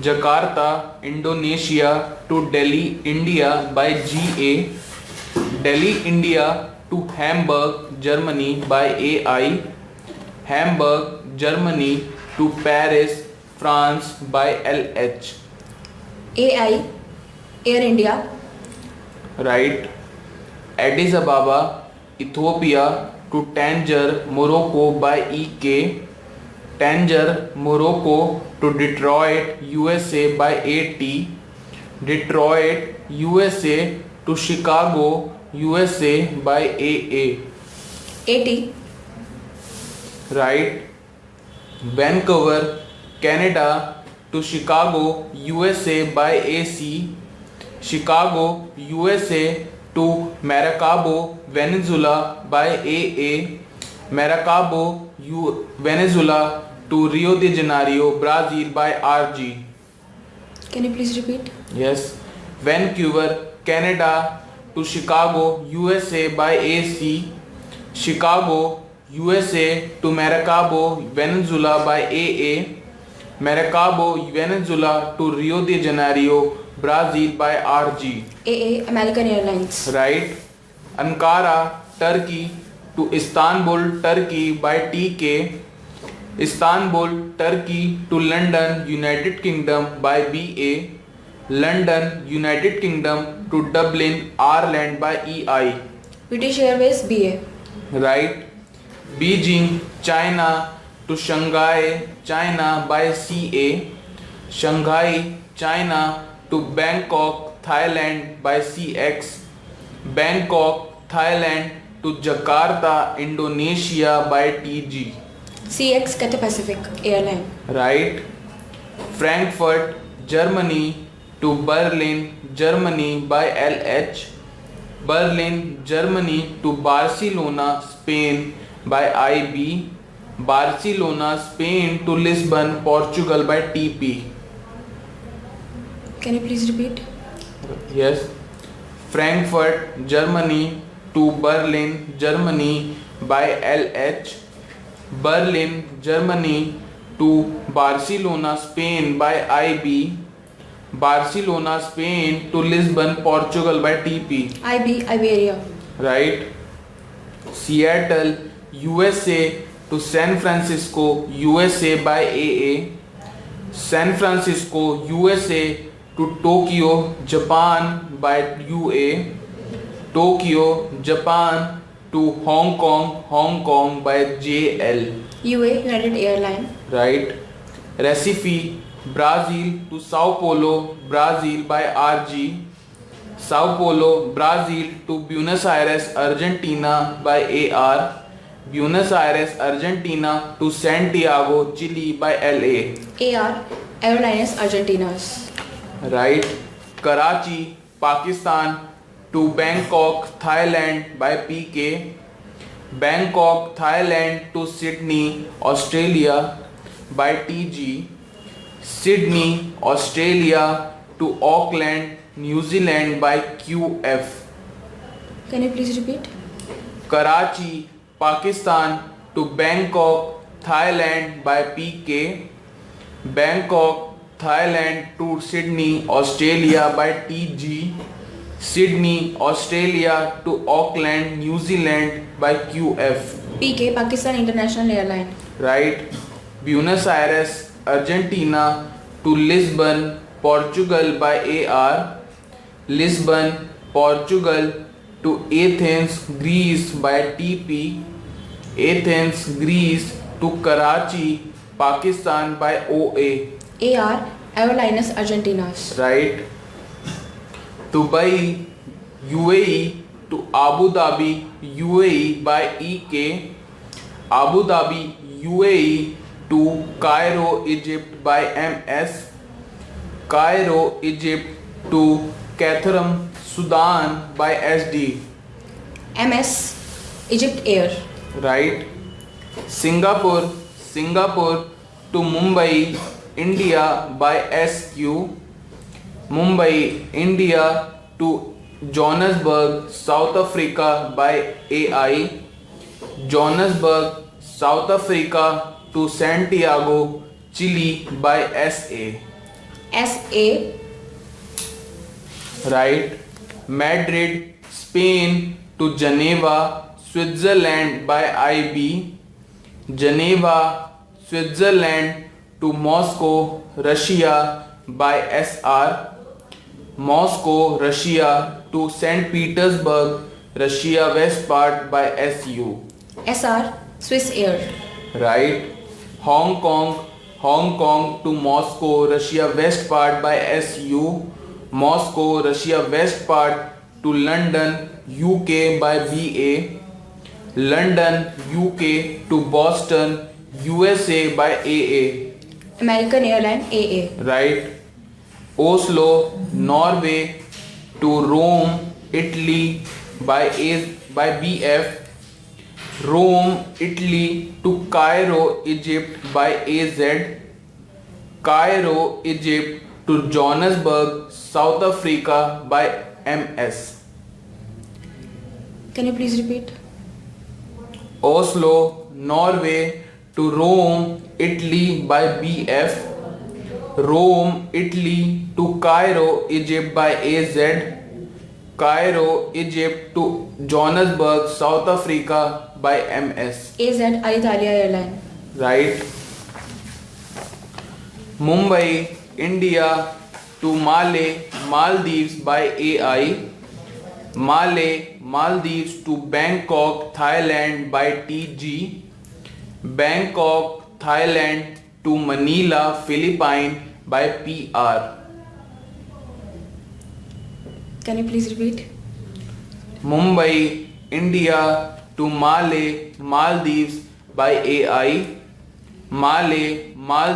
Jakarta, Indonesia to Delhi, India by GA. Delhi, India to Hamburg, Germany by AI. Hamburg, Germany to Paris, France by LH. AI, Air India. Right. Addis Ababa, Ethiopia to Tanger, Morocco by EK. Tanger, Morocco to Detroit, USA by AT. Detroit, USA to Chicago, USA by AA. AT. Right. Vancouver, Canada to Chicago, USA by AC. Chicago, USA to Maracaibo, Venezuela by AA. Maracaibo, Venezuela to Rio de Janeiro, Brazil by RG. Can you please repeat? Yes. Vancouver, Canada to Chicago, USA by AC. Chicago, USA to Maracaibo, Venezuela by AA. Maracaibo, Venezuela to Rio de Janeiro, Brazil by RG. AA, American Airlines. Right. Ankara, Turkey to Istanbul, Turkey by TK. Istanbul, Turkey to London, United Kingdom by BA. London, United Kingdom to Dublin, Ireland by EI. British Airways, BA. Right. Beijing, China to Shanghai, China by CA. Shanghai, China to Bangkok, Thailand by CX. Bangkok, Thailand to Jakarta, Indonesia by TG. CX, Cathay Pacific Airline. Right. Frankfurt, Germany to Berlin, Germany by LH. Berlin, Germany to Barcelona, Spain by IB. Barcelona, Spain to Lisbon, Portugal by TP. Can you please repeat? Yes. Frankfurt, Germany to Berlin, Germany by LH. Berlin, Germany to Barcelona, Spain by IB. Barcelona, Spain to Lisbon, Portugal by TP. IB, Iberia. Right. Seattle, USA to San Francisco, USA by AA. San Francisco, USA to Tokyo, Japan by UA. Tokyo, Japan to Hong Kong, Hong Kong by JL. UA, United Airlines. Right. Recife, Brazil to Sao Paulo, Brazil by RG. Sao Paulo, Brazil to Buenos Aires, Argentina by AR. Buenos Aires, Argentina to Santiago, Chile by LA. AR, Airlines Argentinas. Right. Karachi, Pakistan to Bangkok, Thailand by PK. Bangkok, Thailand to Sydney, Australia by TG. Sydney, Australia to Auckland, New Zealand by QF. Can you please repeat? Karachi, Pakistan to Bangkok, Thailand by PK. Bangkok, Thailand to Sydney, Australia by TG. Sydney, Australia to Auckland, New Zealand by QF. PK, Pakistan International Airline. Right. Buenos Aires, Argentina to Lisbon, Portugal by AR. Lisbon, Portugal to Athens, Greece by TP. Athens, Greece to Karachi, Pakistan by OA. AR, Airlines Argentinas. Right. Dubai, UAE to Abu Dhabi, UAE by EK. Abu Dhabi, UAE to Cairo, Egypt by MS. Cairo, Egypt to Khartoum, Sudan by SD. MS, Egypt Air. Right. Singapore, Singapore to Mumbai, India by SQ. Mumbai, India to Johannesburg, South Africa by AI. Johannesburg, South Africa to Santiago, Chile by SA. SA. Right. Madrid, Spain to Geneva, Switzerland by IB. Geneva, Switzerland to Moscow, Russia by SR. Moscow, Russia to St. Petersburg, Russia west part by SU. SR. Swiss Air. Right. Hong Kong to Moscow, Russia west part by SU. Moscow, Russia west part to London, UK by BA. London, UK to Boston, USA by AA. American Airline AA. Right. Oslo, Norway to Rome, Italy by BF. Rome, Italy to Cairo, Egypt by AZ. Cairo, Egypt to Johannesburg, South Africa by MS. Can you please repeat? Oslo, Norway to Rome, Italy by BF. Rome, Italy to Cairo, Egypt by AZ. Cairo, Egypt to Johannesburg, South Africa by MS. AZ. Alitalia Airline. Right. Mumbai, India to Malé, Maldives by AI. Malé, Maldives to Bangkok, Thailand by TG. Bangkok, Thailand to Manila, Philippines by PR. Can you please repeat? Mumbai, India to Malé, Maldives by AI. Malé, Maldives